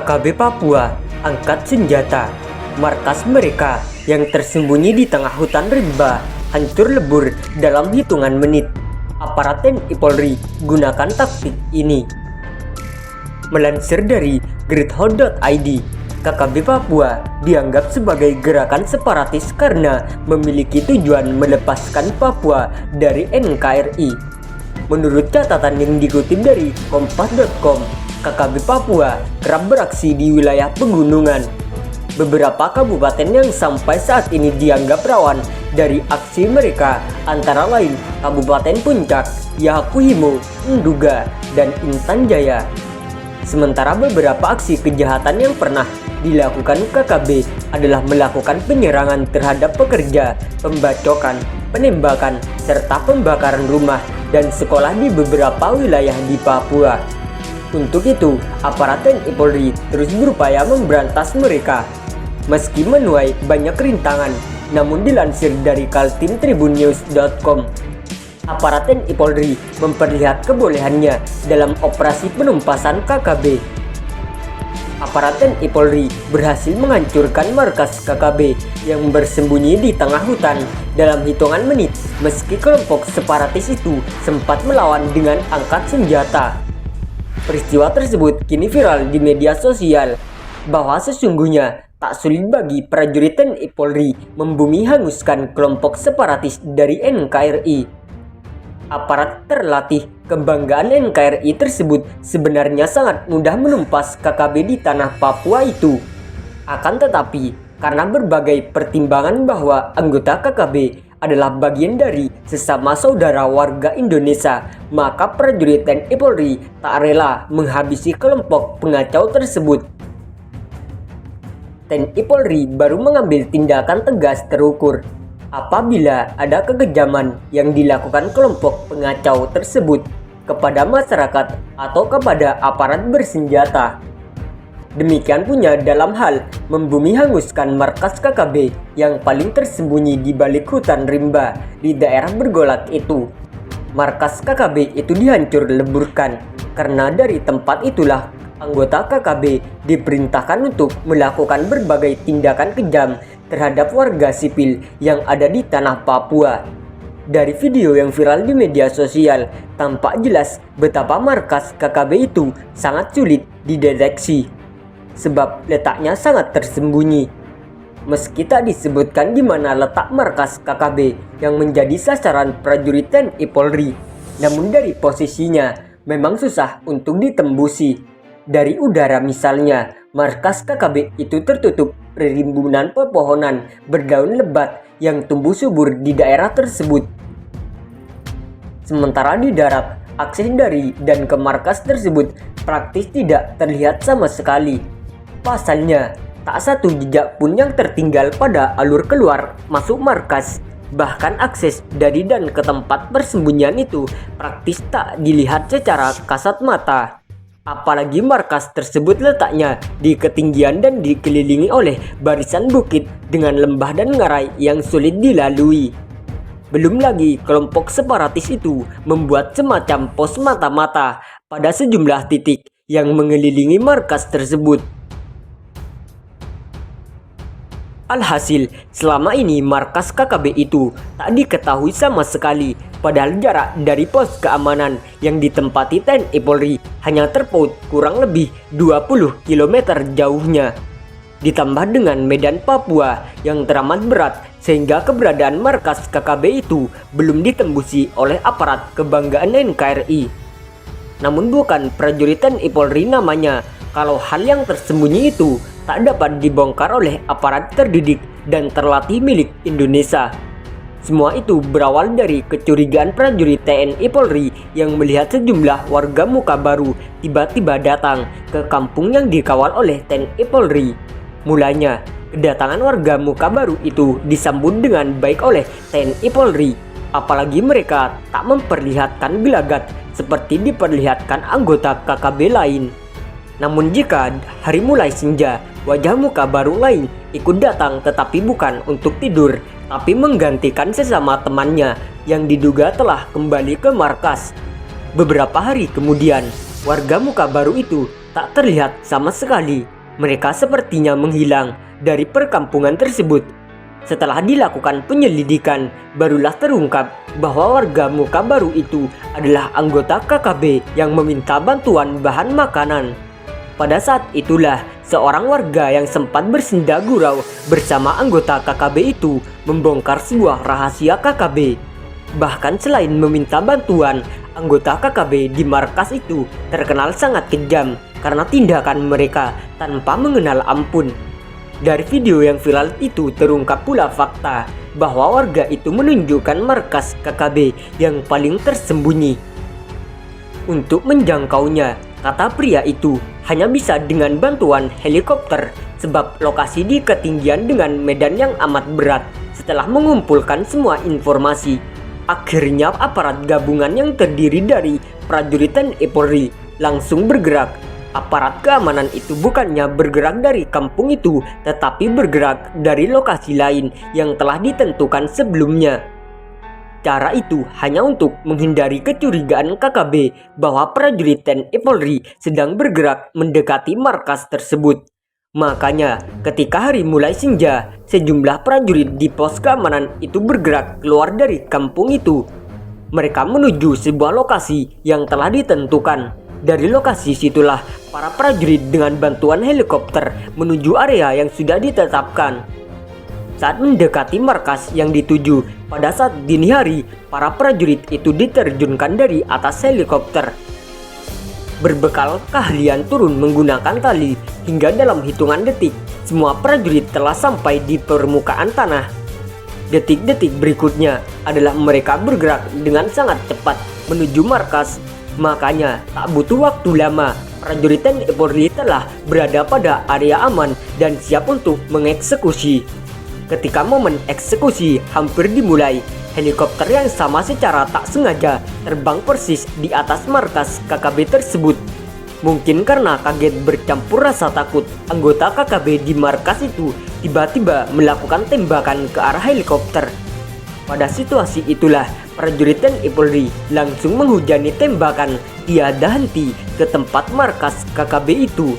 KKB Papua angkat senjata. Markas mereka yang tersembunyi di tengah hutan rimba hancur lebur dalam hitungan menit. Aparat TNI Polri gunakan taktik ini. Melansir dari gridhow.id, KKB Papua dianggap sebagai gerakan separatis karena memiliki tujuan melepaskan Papua dari NKRI. Menurut catatan yang dikutip dari kompas.com, KKB Papua kerap beraksi di wilayah pegunungan. Beberapa kabupaten yang sampai saat ini dianggap rawan dari aksi mereka antara lain Kabupaten Puncak, Yakuhimo, Nduga, dan Intan Jaya. Sementara beberapa aksi kejahatan yang pernah dilakukan KKB adalah melakukan penyerangan terhadap pekerja, pembacokan, penembakan, serta pembakaran rumah dan sekolah di beberapa wilayah di Papua. Untuk itu, aparat TNI Polri terus berupaya memberantas mereka. Meski menuai banyak rintangan, namun dilansir dari kaltimtribunnews.com, aparat TNI Polri memperlihat kebolehannya dalam operasi penumpasan KKB. Aparat TNI Polri berhasil menghancurkan markas KKB yang bersembunyi di tengah hutan dalam hitungan menit, meski kelompok separatis itu sempat melawan dengan angkat senjata. Peristiwa tersebut kini viral di media sosial, bahwa sesungguhnya tak sulit bagi prajurit TNI Polri membumi hanguskan kelompok separatis dari NKRI. Aparat terlatih kebanggaan NKRI tersebut sebenarnya sangat mudah menumpas KKB di tanah Papua itu. Akan tetapi, karena berbagai pertimbangan bahwa anggota KKB adalah bagian dari sesama saudara warga Indonesia, maka prajurit TNI Polri tak rela menghabisi kelompok pengacau tersebut. TNI Polri baru mengambil tindakan tegas terukur apabila ada kekejaman yang dilakukan kelompok pengacau tersebut kepada masyarakat atau kepada aparat bersenjata. Demikian punya dalam hal membumi hanguskan markas KKB yang paling tersembunyi di balik hutan rimba di daerah bergolak itu. Markas KKB itu dihancur leburkan karena dari tempat itulah anggota KKB diperintahkan untuk melakukan berbagai tindakan kejam terhadap warga sipil yang ada di tanah Papua. Dari video yang viral di media sosial, tampak jelas betapa markas KKB itu sangat sulit dideteksi, sebab letaknya sangat tersembunyi. Meski tak disebutkan di mana letak markas KKB yang menjadi sasaran prajurit TNI Polri, namun dari posisinya memang susah untuk ditembusi. Dari udara misalnya, markas KKB itu tertutup rimbunan pepohonan berdaun lebat yang tumbuh subur di daerah tersebut. Sementara di darat, akses dari dan ke markas tersebut praktis tidak terlihat sama sekali. Pasalnya, tak satu jejak pun yang tertinggal pada alur keluar masuk markas. Bahkan akses dari dan ke tempat persembunyian itu praktis tak dilihat secara kasat mata. Apalagi markas tersebut letaknya di ketinggian dan dikelilingi oleh barisan bukit dengan lembah dan ngarai yang sulit dilalui. Belum lagi kelompok separatis itu membuat semacam pos mata-mata pada sejumlah titik yang mengelilingi markas tersebut. Alhasil, selama ini markas KKB itu tak diketahui sama sekali, padahal jarak dari pos keamanan yang ditempati TNI Polri hanya terpaut kurang lebih 20 km jauhnya. Ditambah dengan medan Papua yang teramat berat, sehingga keberadaan markas KKB itu belum ditembusi oleh aparat kebanggaan NKRI. Namun bukan prajurit TNI Polri namanya kalau hal yang tersembunyi itu tak dapat dibongkar oleh aparat terdidik dan terlatih milik Indonesia. Semua itu berawal dari kecurigaan prajurit TNI Polri yang melihat sejumlah warga muka baru tiba-tiba datang ke kampung yang dikawal oleh TNI Polri. Mulanya, kedatangan warga muka baru itu disambut dengan baik oleh TNI Polri, apalagi mereka tak memperlihatkan gelagat seperti diperlihatkan anggota KKB lain. Namun jika hari mulai senja, wajah muka baru lain ikut datang, tetapi bukan untuk tidur, tapi menggantikan sesama temannya yang diduga telah kembali ke markas. Beberapa hari kemudian, warga muka baru itu tak terlihat sama sekali. Mereka sepertinya menghilang dari perkampungan tersebut. Setelah dilakukan penyelidikan, barulah terungkap bahwa warga muka baru itu adalah anggota KKB yang meminta bantuan bahan makanan. Pada saat itulah, seorang warga yang sempat bersenda gurau bersama anggota KKB itu membongkar sebuah rahasia KKB. Bahkan selain meminta bantuan, anggota KKB di markas itu terkenal sangat kejam karena tindakan mereka tanpa mengenal ampun. Dari video yang viral itu terungkap pula fakta bahwa warga itu menunjukkan markas KKB yang paling tersembunyi. Untuk menjangkaunya, kata pria itu, hanya bisa dengan bantuan helikopter sebab lokasi di ketinggian dengan medan yang amat berat. Setelah mengumpulkan semua informasi, akhirnya aparat gabungan yang terdiri dari prajurit TNI Polri langsung bergerak. Aparat keamanan itu bukannya bergerak dari kampung itu, tetapi bergerak dari lokasi lain yang telah ditentukan sebelumnya. Cara itu hanya untuk menghindari kecurigaan KKB bahwa prajurit TNI Polri sedang bergerak mendekati markas tersebut. Makanya, ketika hari mulai senja, sejumlah prajurit di pos keamanan itu bergerak keluar dari kampung itu. Mereka menuju sebuah lokasi yang telah ditentukan. Dari lokasi situlah para prajurit dengan bantuan helikopter menuju area yang sudah ditetapkan. Saat mendekati markas yang dituju, pada saat dini hari, para prajurit itu diterjunkan dari atas helikopter. Berbekal keahlian turun menggunakan tali, hingga dalam hitungan detik, semua prajurit telah sampai di permukaan tanah. Detik-detik berikutnya adalah mereka bergerak dengan sangat cepat menuju markas. Makanya tak butuh waktu lama, prajurit TNI Polri telah berada pada area aman dan siap untuk mengeksekusi. Ketika momen eksekusi hampir dimulai, helikopter yang sama secara tak sengaja terbang persis di atas markas KKB tersebut. Mungkin karena kaget bercampur rasa takut, anggota KKB di markas itu tiba-tiba melakukan tembakan ke arah helikopter. Pada situasi itulah, prajurit TNI Polri langsung menghujani tembakan tiada henti ke tempat markas KKB itu.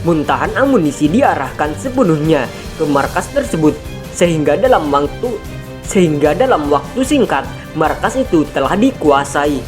Muntahan amunisi diarahkan sepenuhnya ke markas tersebut sehingga dalam waktu singkat markas itu telah dikuasai.